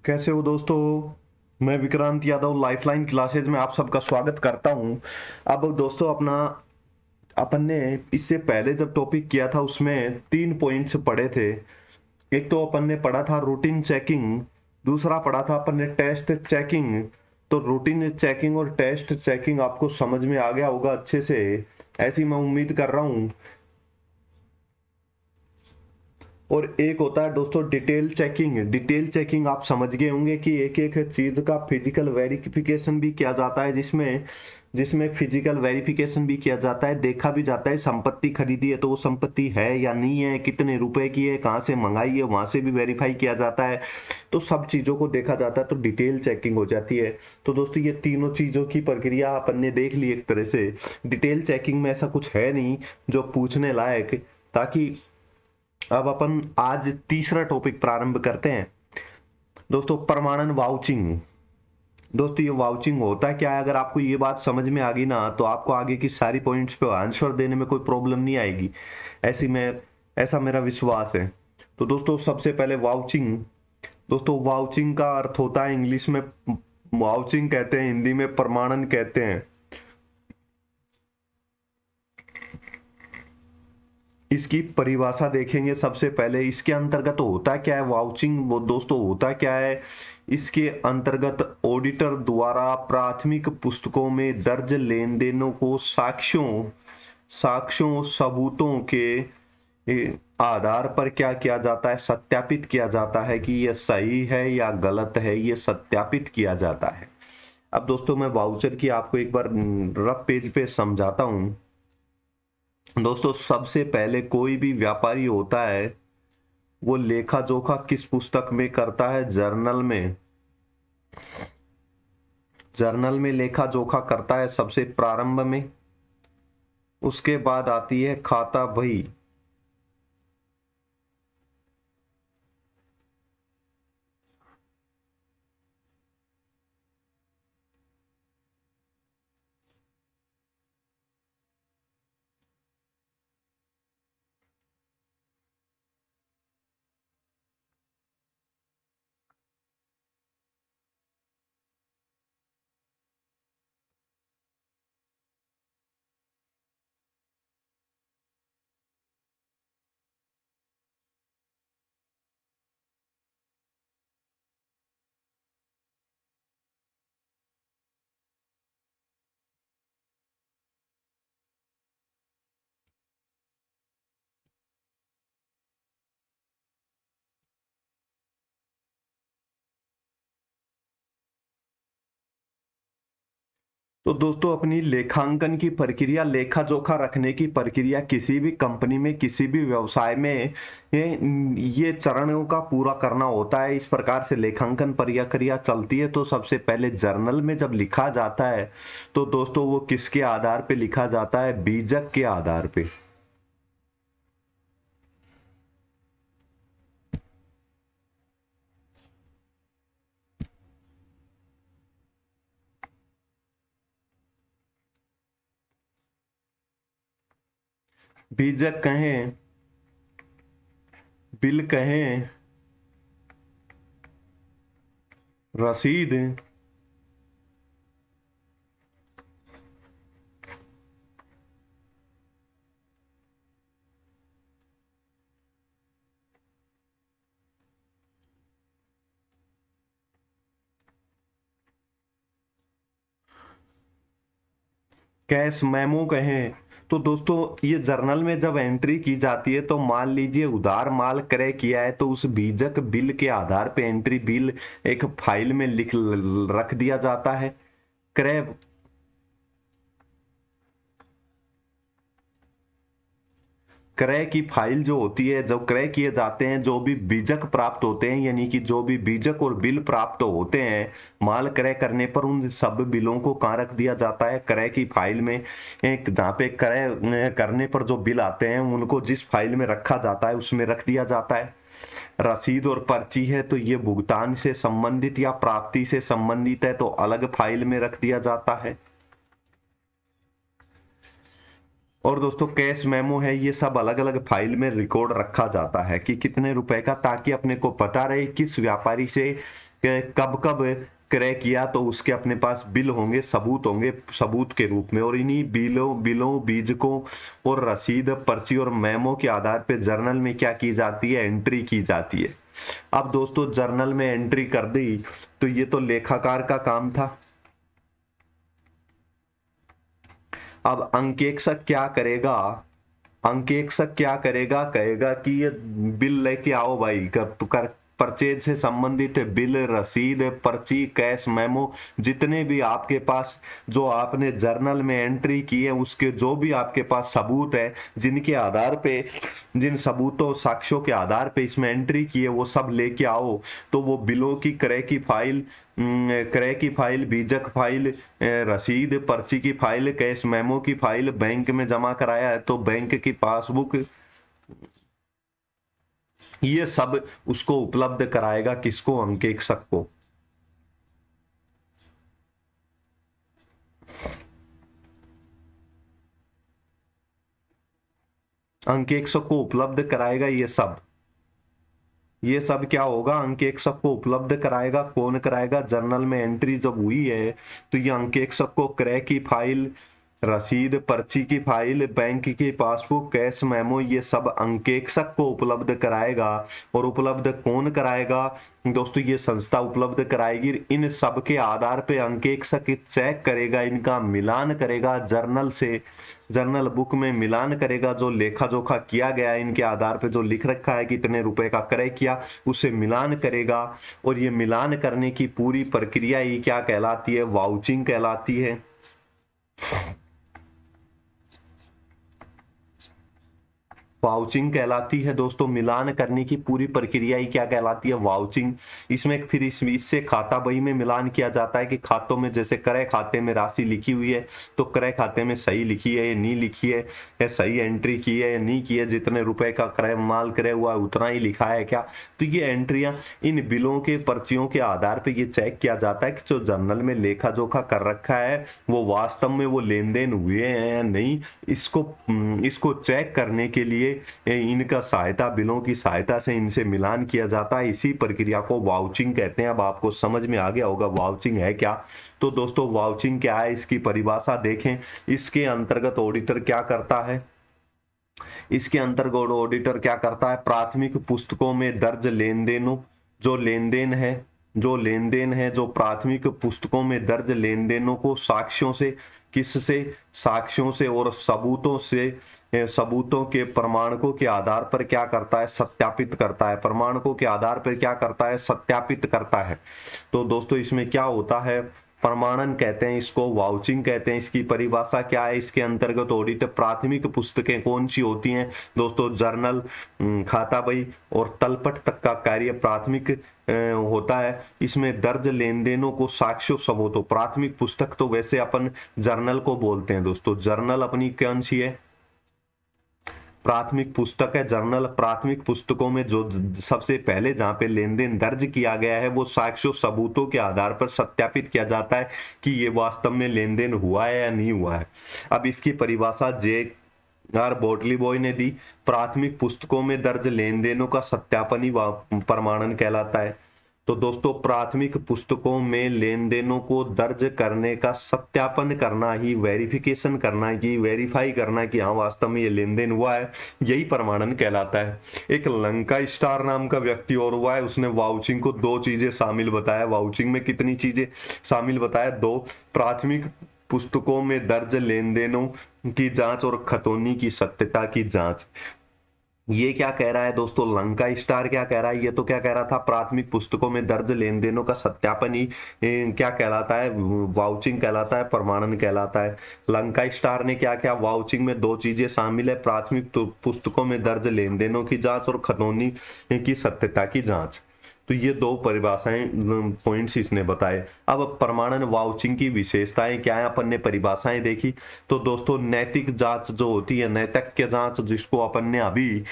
कैसे हो दोस्तों। मैं विक्रांत यादव लाइफलाइन क्लासेज में आप सबका स्वागत करता हूं। अब दोस्तों अपन ने इससे पहले जब टॉपिक किया था उसमें 3 पॉइंट्स पढ़े थे। एक तो अपन ने पढ़ा था रूटीन चेकिंग, दूसरा पढ़ा था अपन ने टेस्ट चेकिंग। तो रूटीन चेकिंग और टेस्ट चेकिंग आपको समझ में आ गया होगा अच्छे से, ऐसी मैं उम्मीद कर रहा हूं। और एक होता है दोस्तों डिटेल चेकिंग। डिटेल चेकिंग आप समझ गए होंगे कि एक एक चीज का फिजिकल वेरिफिकेशन भी किया जाता है, जिसमें जिसमें फिजिकल वेरिफिकेशन भी किया जाता है, देखा भी जाता है संपत्ति खरीदी है तो वो संपत्ति है या नहीं है, कितने रुपए की है, कहाँ से मंगाई है, वहां से भी वेरीफाई किया जाता है। तो सब चीजों को देखा जाता है तो डिटेल चेकिंग हो जाती है। तो दोस्तों ये तीनों चीजों की प्रक्रिया अपन ने देख ली एक तरह से। डिटेल चेकिंग में ऐसा कुछ है नहीं जो पूछने लायक। ताकि अब अपन आज तीसरा टॉपिक प्रारंभ करते हैं दोस्तों, प्रमाणन वाउचिंग। दोस्तों ये वाउचिंग होता क्या है, अगर आपको ये बात समझ में आ गई ना तो आपको आगे की सारी पॉइंट्स पे आंसर देने में कोई प्रॉब्लम नहीं आएगी। ऐसा मेरा विश्वास है। तो दोस्तों सबसे पहले वाउचिंग। दोस्तों वाउचिंग का अर्थ होता है, इंग्लिश में वाउचिंग कहते हैं, हिंदी में प्रमाणन कहते हैं। इसकी परिभाषा देखेंगे सबसे पहले। इसके अंतर्गत होता क्या है वाउचिंग, वो दोस्तों होता क्या है। इसके अंतर्गत ऑडिटर द्वारा प्राथमिक पुस्तकों में दर्ज लेन देनों को साक्ष्यों साक्ष्यों सबूतों के आधार पर क्या किया जाता है, सत्यापित किया जाता है कि यह सही है या गलत है, ये सत्यापित किया जाता है। अब दोस्तों मैं वाउचर की आपको एक बार रफ पेज पे समझाता हूं। दोस्तों सबसे पहले कोई भी व्यापारी होता है वो लेखा जोखा किस पुस्तक में करता है, जर्नल में। जर्नल में लेखा जोखा करता है सबसे प्रारंभ में। उसके बाद आती है खाता बही। तो दोस्तों अपनी लेखांकन की प्रक्रिया, लेखा जोखा रखने की प्रक्रिया किसी भी कंपनी में, किसी भी व्यवसाय में ये चरणों का पूरा करना होता है। इस प्रकार से लेखांकन प्रक्रिया चलती है। तो सबसे पहले जर्नल में जब लिखा जाता है तो दोस्तों वो किसके आधार पे लिखा जाता है, बीजक के आधार पे। बीजक कहें, बिल कहें, रसीद, कैश मेमो कहें। तो दोस्तों ये जर्नल में जब एंट्री की जाती है तो मान लीजिए उधार माल क्रय किया है तो उस बीजक बिल के आधार पे एंट्री बिल एक फाइल में लिख रख दिया जाता है। क्रय क्रय की फाइल जो होती है, जो क्रय किए जाते हैं, जो भी बीजक प्राप्त होते हैं, यानी कि जो भी बीजक और बिल प्राप्त होते हैं माल क्रय करने पर, उन सब बिलों को कहाँ रख दिया जाता है, क्रय की फाइल में। एक जहाँ पे क्रय करने पर जो बिल आते हैं उनको जिस फाइल में रखा जाता है उसमें रख दिया जाता है। रसीद और पर्ची है तो ये भुगतान से संबंधित या प्राप्ति से संबंधित है तो अलग फाइल में रख दिया जाता है। और दोस्तों कैश मेमो है, ये सब अलग अलग फाइल में रिकॉर्ड रखा जाता है कि कितने रुपए का, ताकि अपने को पता रहे किस व्यापारी से कब कब क्रय किया, तो उसके अपने पास बिल होंगे, सबूत होंगे सबूत के रूप में। और इन्हीं बिलों बिलों बीजकों और रसीद पर्ची और मेमो के आधार पर जर्नल में क्या की जाती है, एंट्री की जाती है। अब दोस्तों जर्नल में एंट्री कर दी तो ये तो लेखाकार का काम था। अब अंकेक्षक क्या करेगा, अंकेक्षक क्या करेगा, कहेगा कि ये बिल लेके आओ भाई, कर परचेज से संबंधित बिल, रसीद, पर्ची, कैश मेमो, जितने भी आपके पास जो आपने जर्नल में एंट्री की है उसके जो भी आपके पास सबूत है, जिनके आधार पे, जिन सबूतों साक्ष्यों के आधार पे इसमें एंट्री की है, वो सब लेके आओ। तो वो बिलों की क्रय की फाइल, क्रय की फाइल, बीजक फाइल, रसीद पर्ची की फाइल, कैश मेमो की फाइल, बैंक में जमा कराया है तो बैंक की पासबुक, ये सब उसको उपलब्ध कराएगा, किसको, अंकेक्षक को। अंकेक्षक को उपलब्ध कराएगा ये सब। ये सब क्या होगा, अंकेक्षक को उपलब्ध कराएगा। कौन कराएगा, जर्नल में एंट्री जब हुई है तो ये अंकेक्षक को क्रय की फाइल, रसीद पर्ची की फाइल, बैंक की पासबुक, कैश मेमो, ये सब अंकेक्षक को उपलब्ध कराएगा। और उपलब्ध कौन कराएगा दोस्तों, ये संस्था उपलब्ध कराएगी। इन सब के आधार पे अंकेक्षक चेक करेगा, इनका मिलान करेगा जर्नल से, जर्नल बुक में मिलान करेगा, जो लेखा जोखा किया गया है इनके आधार पे जो लिख रखा है कितने रुपए का क्रय किया, उसे मिलान करेगा। और ये मिलान करने की पूरी प्रक्रिया ये क्या कहलाती है, वाउचिंग कहलाती है। वाउचिंग कहलाती है दोस्तों। मिलान करने की पूरी प्रक्रिया ही क्या कहलाती है, वाउचिंग। इसमें फिर इससे खाता बही में मिलान किया जाता है कि खातों में, जैसे क्रय खाते में राशि लिखी हुई है तो क्रय खाते में सही लिखी है या नहीं लिखी है, या सही एंट्री की है या नहीं की है, जितने रुपए का क्रय माल क्रय हुआ है उतना ही लिखा है क्या। तो ये एंट्रियां इन बिलों के पर्चियों के आधार पर ये चेक किया जाता है कि जो जर्नल में लेखा जोखा कर रखा है वो वास्तव में वो लेन देन हुए हैं या नहीं। इसको चेक करने के लिए इनका सहायता, बिलों की सहायता से इनसे मिलान किया जाता है। इसी प्रक्रिया को वाउचिंग कहते हैं। अब आपको समझ में आ गया होगा वाउचिंग है क्या। तो दोस्तों वाउचिंग क्या है, इसकी परिभाषा देखें। इसके अंतर्गत ऑडिटर क्या करता है, इसके अंतर्गत ऑडिटर क्या करता है, प्राथमिक पुस्तकों में दर्ज लेन देनों, जो लेन देन है, जो लेन देन है, जो प्राथमिक पुस्तकों में दर्ज लेन देनों को साक्ष्यों से, किससे, साक्ष्यों से और सबूतों से, सबूतों के प्रमाणकों के आधार पर क्या करता है, सत्यापित करता है। प्रमाणकों के आधार पर क्या करता है, सत्यापित करता है। तो दोस्तों इसमें क्या होता है, प्रमाणन कहते हैं इसको, वाउचिंग कहते हैं। इसकी परिभाषा क्या है, इसके अंतर्गत ऑडिट प्राथमिक पुस्तकें कौन सी होती हैं दोस्तों, जर्नल, खाता बही और तलपट तक का कार्य प्राथमिक होता है। इसमें दर्ज लेन देनों को साक्ष्य सबूतों, प्राथमिक पुस्तक तो वैसे अपन जर्नल को बोलते हैं दोस्तों, जर्नल अपनी कौन सी है, प्राथमिक पुस्तक है जर्नल। प्राथमिक पुस्तकों में जो सबसे पहले जहां पे लेन देन दर्ज किया गया है वो साक्ष्यों सबूतों के आधार पर सत्यापित किया जाता है कि ये वास्तव में लेन देन हुआ है या नहीं हुआ है। अब इसकी परिभाषा जे आर बोटली बॉय ने दी। प्राथमिक पुस्तकों में दर्ज लेन देनों का सत्यापन ही प्रमाणन कहलाता है। तो दोस्तों प्राथमिक पुस्तकों में लेन देनों को दर्ज करने का सत्यापन करना ही, वेरिफिकेशन करना ही, वेरीफाई करना कि हाँ वास्तव में ये लेन देन हुआ है, यही प्रमाणन कहलाता है। एक लंका स्टार नाम का व्यक्ति और हुआ है, उसने वाउचिंग को दो चीजें शामिल बताया। वाउचिंग में कितनी चीजें शामिल बताया, दो, प्राथमिक पुस्तकों में दर्ज लेन देनों की जांच और खतौनी की सत्यता की जांच। ये क्या कह रहा है दोस्तों, लंका स्टार क्या कह रहा है, ये तो क्या कह रहा था, प्राथमिक पुस्तकों में दर्ज लेन देनों का सत्यापन ही क्या कहलाता है, वाउचिंग कहलाता है, प्रमाणन कहलाता है। लंका स्टार ने क्या क्या, वाउचिंग में दो चीजें शामिल है, प्राथमिक पुस्तकों में दर्ज लेन देनों की जांच और खतौनी की सत्यता की जांच। तो ये दो परिभाषाएं, पॉइंट्स इसने बताए। अब प्रमाणन वाउचिंग की विशेषताएं क्या है, अपन ने परिभाषाएं देखी। तो दोस्तों नैतिक जांच जो होती है, नैतिक जांच, जिसको अपन ने अभी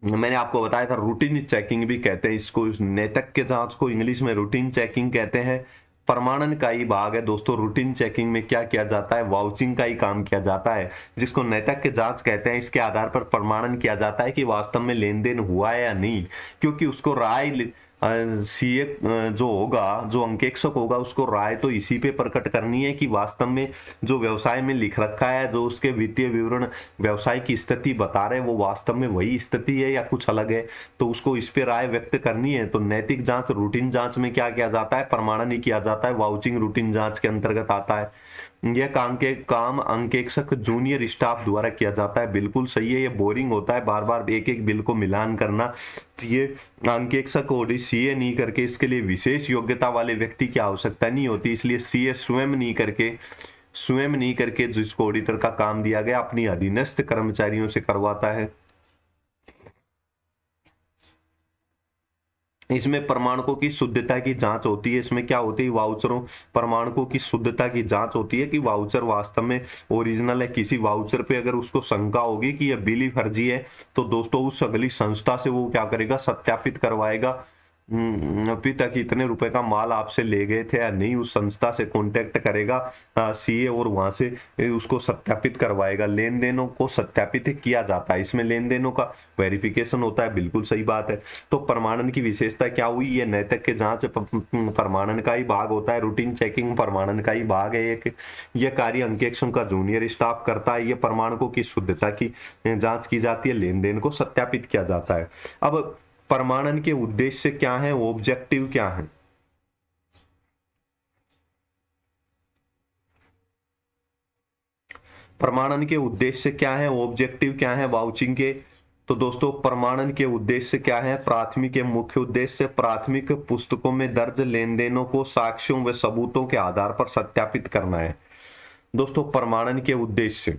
मैंने आपको बताया था रूटीन चेकिंग भी कहते हैं इसको, नैतिक जांच को इंग्लिश में रूटीन चेकिंग कहते हैं। प्रमाणन का ही भाग है दोस्तों। रूटीन चेकिंग में क्या किया जाता है, वाउचिंग का ही काम किया जाता है, जिसको नैतिक जांच कहते हैं। इसके आधार पर प्रमाणन किया जाता है कि वास्तव में लेन देन हुआ है या नहीं, क्योंकि उसको राय सीए जो होगा, जो अंकेक्षक होगा, उसको राय तो इसी पे प्रकट करनी है कि वास्तव में जो व्यवसाय में लिख रखा है, जो उसके वित्तीय विवरण व्यवसाय की स्थिति बता रहे हैं, वो वास्तव में वही स्थिति है या कुछ अलग है, तो उसको इस पे राय व्यक्त करनी है। तो नैतिक जांच रूटीन जांच में क्या किया जाता है, प्रमाणन ही किया जाता है, वाउचिंग रूटीन जांच के अंतर्गत आता है। यह काम अंकेक्षक जूनियर स्टाफ द्वारा किया जाता है। बिल्कुल सही है, ये बोरिंग होता है बार बार एक एक बिल को मिलान करना, तो ये अंकेक्षक और सीए नहीं करके, इसके लिए विशेष योग्यता वाले व्यक्ति की आवश्यकता नहीं होती, इसलिए सीए स्वयं नहीं करके जिसको ऑडिटर का काम दिया गया अपनी अधीनस्थ कर्मचारियों से करवाता है। इसमें प्रमाणकों की शुद्धता की जांच होती है। इसमें क्या होती है, वाउचरों प्रमाणकों की शुद्धता की जांच होती है कि वाउचर वास्तव में ओरिजिनल है। किसी वाउचर पे अगर उसको शंका होगी कि यह बिल ही फर्जी है, तो दोस्तों उस अगली संस्था से वो क्या करेगा, सत्यापित करवाएगा अभी तक इतने रुपए का माल आपसे ले गए थे या नहीं, उस संस्था से कांटेक्ट करेगा सीए और वहां से उसको सत्यापित करवाएगा। लेन देनों को सत्यापित किया जाता है, इसमें लेन देनों का वेरिफिकेशन होता है। बिल्कुल सही बात है। तो प्रमाणन की विशेषता क्या हुई, ये नैतिक के जांच प्रमाणन का ही भाग होता है, रूटीन चेकिंग प्रमाणन का ही भाग है। एक यह कार्य अंकेक्षण का जूनियर स्टाफ करता है। ये प्रमाणकों की शुद्धता की जांच की जाती है, लेन देन को सत्यापित किया जाता है। अब प्रमाणन के उद्देश्य क्या है, ऑब्जेक्टिव क्या है, प्रमाणन के उद्देश्य क्या है, ऑब्जेक्टिव क्या है वाउचिंग के। तो दोस्तों प्रमाणन के उद्देश्य क्या है, प्राथमिक एवं मुख्य उद्देश्य, प्राथमिक पुस्तकों में दर्ज लेन देनों को साक्ष्यों व सबूतों के आधार पर सत्यापित करना है। दोस्तों प्रमाणन के उद्देश्य,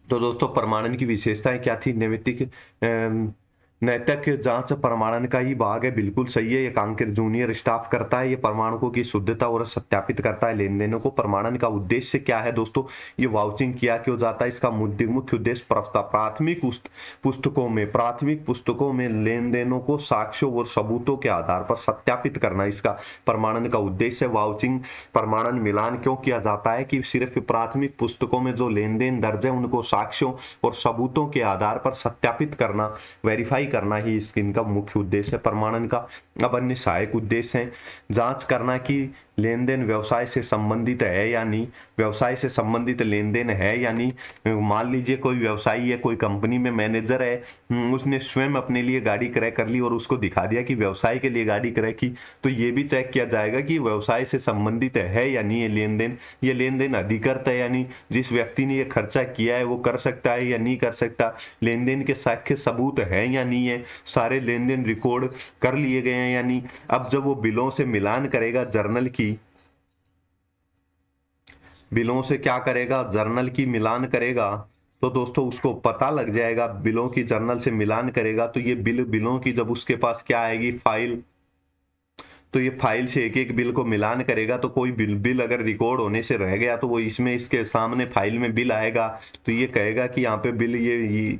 तो दोस्तों प्रमाणन की विशेषताएं क्या थी, नैतिक जांच प्रमाणन का ही भाग है। बिल्कुल सही है, ये काम के जूनियर स्टाफ करता है। ये प्रमाणकों की शुद्धता और सत्यापित करता है लेन देनों को। प्रमाणन का उद्देश्य क्या है दोस्तों, ये वाउचिंग किया क्यों जाता है, इसका मुख्य उद्देश्य प्राथमिक पुस्तकों में लेन देनों को साक्ष्यों और सबूतों के आधार पर सत्यापित करना, इसका प्रमाणन का उद्देश्य है। वाउचिंग प्रमाणन मिलान क्यों किया जाता है कि सिर्फ प्राथमिक पुस्तकों में जो लेन देन दर्ज है उनको साक्ष्यों और सबूतों के आधार पर सत्यापित करना, वेरीफाई करना ही इनका मुख्य उद्देश्य है प्रमाणन का। अब अन्य सहायक उद्देश्य हैं, जांच करना कि लेन देन व्यवसाय से संबंधित है या नहीं, व्यवसाय से संबंधित लेन देन है या नहीं। मान लीजिए कोई व्यवसायी है, कोई कंपनी में मैनेजर है, उसने स्वयं अपने लिए गाड़ी क्रय कर ली और उसको दिखा दिया कि व्यवसाय के लिए गाड़ी क्रय की, तो ये भी चेक किया जाएगा कि व्यवसाय से संबंधित है या नहीं ये लेन देन अधिकृत है या नहीं, जिस व्यक्ति ने ये खर्चा किया है वो कर सकता है या नहीं कर सकता, लेन देन के साक्ष्य सबूत है या नहीं है, सारे लेन देन रिकॉर्ड कर लिए गए हैं या नहीं। अब जब वो बिलों से मिलान करेगा, बिलों से क्या करेगा, जर्नल की मिलान करेगा, तो दोस्तों उसको पता लग जाएगा, बिलों की जर्नल से मिलान करेगा तो ये बिलों की जब उसके पास क्या आएगी, फाइल, तो ये फाइल से एक एक बिल को मिलान करेगा, तो कोई बिल अगर रिकॉर्ड होने से रह गया तो वो इसमें इसके सामने फाइल में बिल आएगा, तो ये कहेगा कि यहाँ पे बिल ये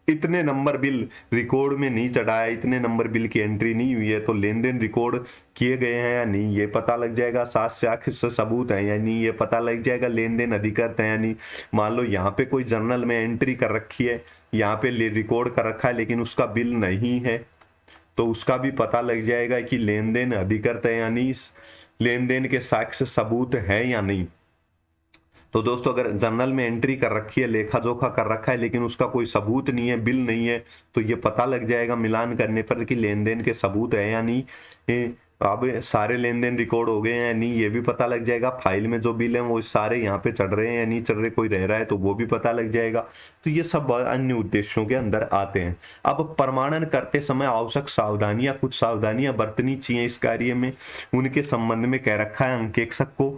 इतने नंबर बिल रिकॉर्ड में नहीं चढ़ा है, इतने नंबर बिल की एंट्री नहीं हुई है, तो लेन देन रिकॉर्ड किए गए हैं या नहीं ये पता लग जाएगा, साक्ष्य सबूत है या नहीं ये पता लग जाएगा, लेन देन अधिकृत है या नहीं। मान लो यहाँ पे कोई जर्नल में एंट्री कर रखी है, यहाँ पे रिकॉर्ड कर रखा है लेकिन उसका बिल नहीं है, तो उसका भी पता लग जाएगा कि लेन देन अधिकृत है, यानी लेन देन के साक्ष्य सबूत है या नहीं। तो दोस्तों अगर जर्नल में एंट्री कर रखी है, लेखा जोखा कर रखा है, लेकिन उसका कोई सबूत नहीं है, बिल नहीं है, तो ये पता लग जाएगा मिलान करने पर कि लेन देन के सबूत है या नहीं। अब सारे लेन देन रिकॉर्ड हो गए हैं या नहीं, ये भी पता लग जाएगा। फाइल में जो बिल है वो सारे यहाँ पे चढ़ रहे हैं या नहीं चढ़ रहे, कोई रह रहा है तो वो भी पता लग जाएगा। तो ये सब अन्य उद्देश्यों के अंदर आते हैं। अब प्रमाणन करते समय आवश्यक सावधानियां, कुछ सावधानियां बरतनी चाहिए इस कार्य में, उनके संबंध में कह रखा है अंकेक्षक को।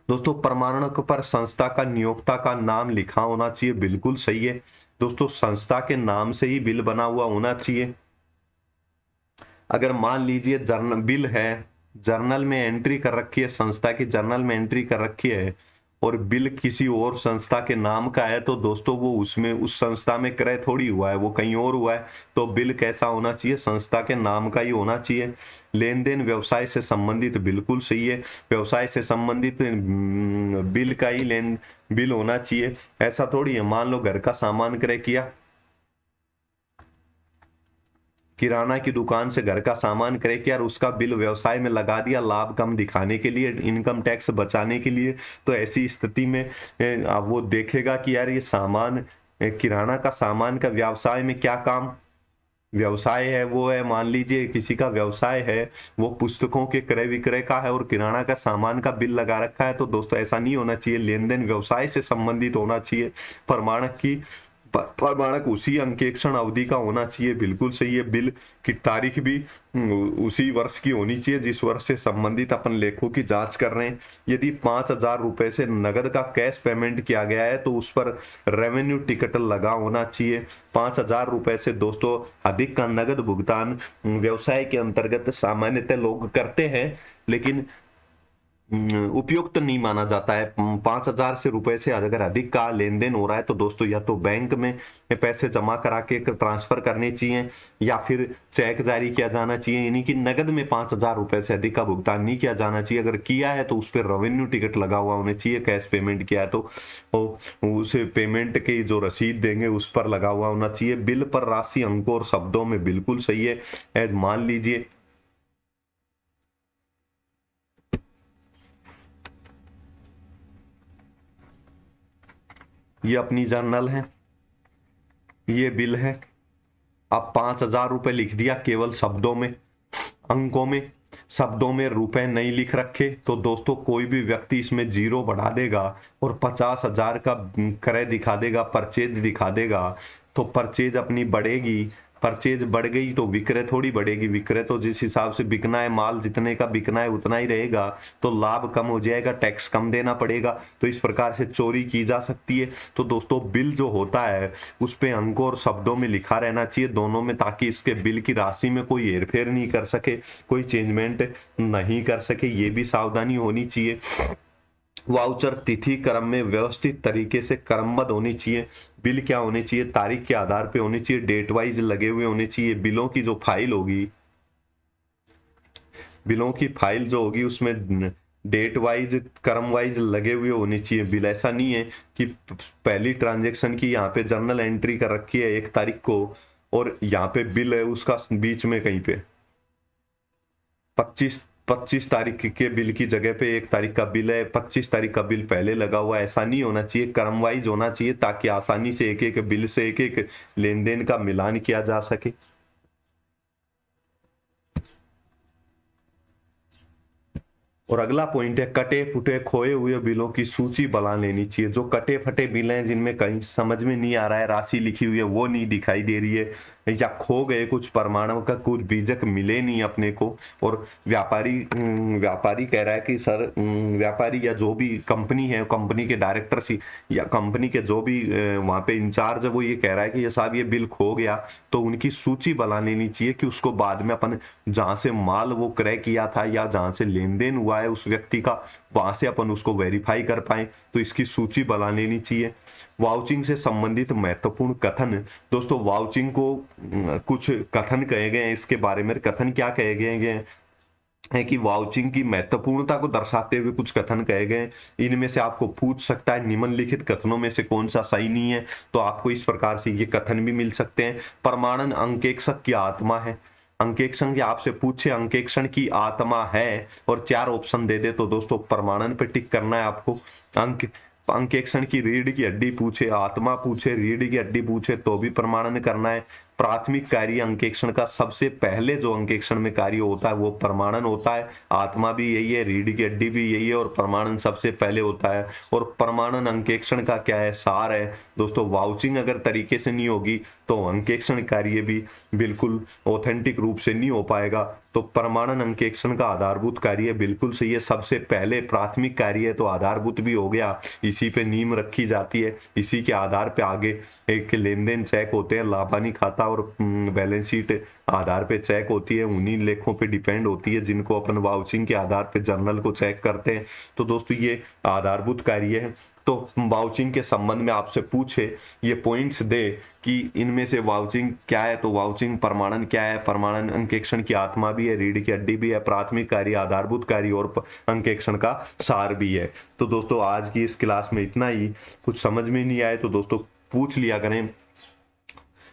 दोस्तों प्रमाणक पर संस्था का नियोक्ता का नाम लिखा होना चाहिए, बिल्कुल सही है दोस्तों, संस्था के नाम से ही बिल बना हुआ होना चाहिए। अगर मान लीजिए बिल है, जर्नल में एंट्री कर रखी है, संस्था की जर्नल में एंट्री कर रखी है, और बिल किसी और संस्था के नाम का है, तो दोस्तों वो उसमें उस संस्था में क्रय थोड़ी हुआ है, वो कहीं और हुआ है। तो बिल कैसा होना चाहिए, संस्था के नाम का ही होना चाहिए। लेन देन व्यवसाय से संबंधित, बिल्कुल सही है, व्यवसाय से संबंधित बिल का ही बिल होना चाहिए। ऐसा थोड़ी है मान लो घर का सामान क्रय किया, किराना की दुकान से घर का सामान क्रय किया और उसका बिल व्यवसाय में लगा दिया लाभ कम दिखाने के लिए, इनकम टैक्स बचाने के लिए। तो ऐसी स्थिति में वो देखेगा कि यार ये सामान, किराना का सामान का व्यवसाय में क्या काम, व्यवसाय है वो है, मान लीजिए किसी का व्यवसाय है वो पुस्तकों के क्रय विक्रय का है और किराना का सामान का बिल लगा रखा है। तो दोस्तों ऐसा नहीं होना चाहिए, लेन देन व्यवसाय से संबंधित होना चाहिए। प्रमाणक उसी अंकेक्षण अवधि का होना चाहिए, बिल्कुल सही है। बिल की तारीख भी उसी वर्ष की होनी चाहिए जिस वर्ष से संबंधित अपन लेखों की जांच कर रहे हैं। यदि 5,000 रुपए से नगद का कैश पेमेंट किया गया है तो उस पर रेवेन्यू टिकट लगा होना चाहिए। 5,000 रुपए से दोस्तों अधिक का नगद भुगतान व्यवसाय के अंतर्गत सामान्यतः लोग करते हैं, लेकिन उपयुक्त नहीं माना जाता है। 5,000 से रुपए से अगर अधिक का लेन देन हो रहा है तो दोस्तों या तो बैंक में पैसे जमा करा के ट्रांसफर करने चाहिए या फिर चेक जारी किया जाना चाहिए, यानी कि नगद में 5,000 रुपए से अधिक का भुगतान नहीं किया जाना चाहिए। अगर किया है तो उस पर रेवेन्यू टिकट लगा हुआ होना चाहिए। कैश पेमेंट किया है तो उस पेमेंट की जो रसीद देंगे उस पर लगा हुआ होना चाहिए। बिल पर राशि अंकों और शब्दों में, बिल्कुल सही है। मान लीजिए ये अपनी जर्नल है, ये बिल है, अब 5,000 रुपए लिख दिया केवल शब्दों में, अंकों में, शब्दों में रुपए नहीं लिख रखे, तो दोस्तों कोई भी व्यक्ति इसमें जीरो बढ़ा देगा और 50,000 का क्रय दिखा देगा, परचेज दिखा देगा, तो परचेज अपनी बढ़ेगी। परचेज बढ़ गई तो विक्रय थोड़ी बढ़ेगी, विक्रय तो जिस हिसाब से बिकना है माल, जितने का बिकना है उतना ही रहेगा, तो लाभ कम हो जाएगा, टैक्स कम देना पड़ेगा। तो इस प्रकार से चोरी की जा सकती है। तो दोस्तों बिल जो होता है उस पे अंकों और शब्दों में लिखा रहना चाहिए दोनों में, ताकि इसके बिल की राशि में कोई हेरफेर नहीं कर सके, कोई चेंजमेंट नहीं कर सके, ये भी सावधानी होनी चाहिए। वाउचर तिथि क्रम में व्यवस्थित तरीके से क्रमबद्ध होनी चाहिए। बिल क्या होने चाहिए, तारीख के आधार पे होने चाहिए, डेट वाइज लगे हुए होने चाहिए। बिलों की जो फाइल होगी, बिलों की फाइल जो होगी उसमें डेट वाइज, क्रम वाइज लगे हुए होने चाहिए बिल। ऐसा नहीं है कि पहली ट्रांजेक्शन की यहाँ पे जर्नल एंट्री कर रखी है 1 तारीख को और यहाँ पे बिल है उसका बीच में कहीं पे 25 तारीख के बिल की जगह पे 1 तारीख का बिल है, 25 तारीख का बिल पहले लगा हुआ है। ऐसा नहीं होना चाहिए, क्रम वाइज होना चाहिए, ताकि आसानी से एक एक बिल से एक एक लेन देन का मिलान किया जा सके। और अगला पॉइंट है कटे फुटे खोए हुए बिलों की सूची बना लेनी चाहिए। जो कटे फटे बिल हैं जिनमें कहीं समझ में नहीं आ रहा है, राशि लिखी हुई है वो नहीं दिखाई दे रही है, या खो गए कुछ प्रमाणों का, कुछ बीजक मिले नहीं अपने को, और व्यापारी कह रहा है कि सर, व्यापारी या जो भी कंपनी है, कंपनी के डायरेक्टर सी या कंपनी के जो भी वहां पे इंचार्ज है, वो ये कह रहा है कि ये साहब ये बिल खो गया, तो उनकी सूची बना लेनी चाहिए कि उसको बाद में अपन जहां से माल वो क्रय किया था या जहां से लेन देन हुआ है उस व्यक्ति का, वहां से अपन उसको वेरीफाई कर पाए। तो इसकी सूची बना लेनी चाहिए। वाउचिंग से संबंधित महत्वपूर्ण कथन, दोस्तों वाउचिंग को कुछ कथन कहे गए हैं, इसके बारे में कथन क्या कहे गए हैं। है कि वाउचिंग की महत्वपूर्णता को दर्शाते हुए कुछ कथन कहे गए। इनमें से आपको पूछ सकता है निम्नलिखित कथनों में से कौन सा सही नहीं है, तो आपको इस प्रकार से ये कथन भी मिल सकते हैं। प्रमाणन अंकेक्षक की आत्मा है। अंकेक्षण की आपसे पूछे अंकेक्षण की आत्मा है और 4 ऑप्शन दे दे तो दोस्तों प्रमाणन पे टिक करना है आपको। अंकेक्षण की रीढ़ की हड्डी पूछे, आत्मा पूछे, रीढ़ की हड्डी पूछे तो भी प्रमाणन करना है। प्राथमिक कार्य अंकेक्षण का सबसे पहले जो अंकेक्षण में कार्य होता है वो प्रमाणन होता है। आत्मा भी यही है, रीढ़ की हड्डी भी यही है और प्रमाणन सबसे पहले होता है। और प्रमाणन अंकेक्षण का क्या है, सार है दोस्तों। वाउचिंग अगर तरीके से नहीं होगी तो अंकेक्षण कार्य भी बिल्कुल ऑथेंटिक रूप से नहीं हो पाएगा। तो प्रमाणन अंकेक्षण का आधारभूत कार्य बिल्कुल सही है, सबसे पहले प्राथमिक कार्य है तो आधारभूत भी हो गया, इसी पे नींव रखी जाती है, इसी के आधार पे आगे एक लेन देन चेक होते हैं, लाभानी खाता और बैलेंस शीट आधार पे चेक होती है, उन्हीं लेखों पे डिपेंड होती है जिनको अपन वाउचिंग के आधार पे जर्नल को चेक करते हैं। तो दोस्तों ये आधारभूत कार्य है। तो वाउचिंग के संबंध में आपसे पूछे ये पॉइंट्स दे कि इनमें से वाउचिंग क्या है, तो वाउचिंग प्रमाणन क्या है, प्रमाणन अंकेक्षण की आत्मा भी है, रीढ़ की हड्डी भी है, प्राथमिक कार्य, आधारभूत कार्य और अंकेक्षण का सार भी है। तो दोस्तों आज की इस क्लास में इतना ही। कुछ समझ में नहीं आए तो दोस्तों पूछ लिया करें,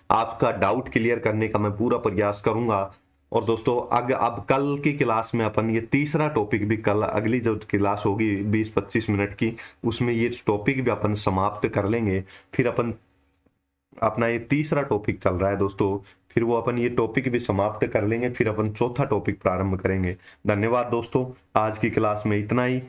आपका डाउट क्लियर करने का मैं पूरा प्रयास करूंगा। और दोस्तों अब कल की क्लास में अपन ये तीसरा टॉपिक भी, कल अगली जो क्लास होगी 20-25 मिनट की, उसमें ये टॉपिक भी अपन समाप्त कर लेंगे। फिर अपन अपना ये तीसरा टॉपिक चल रहा है दोस्तों, फिर वो अपन ये टॉपिक भी समाप्त कर लेंगे, फिर अपन चौथा टॉपिक प्रारंभ करेंगे। धन्यवाद दोस्तों, आज की क्लास में इतना ही।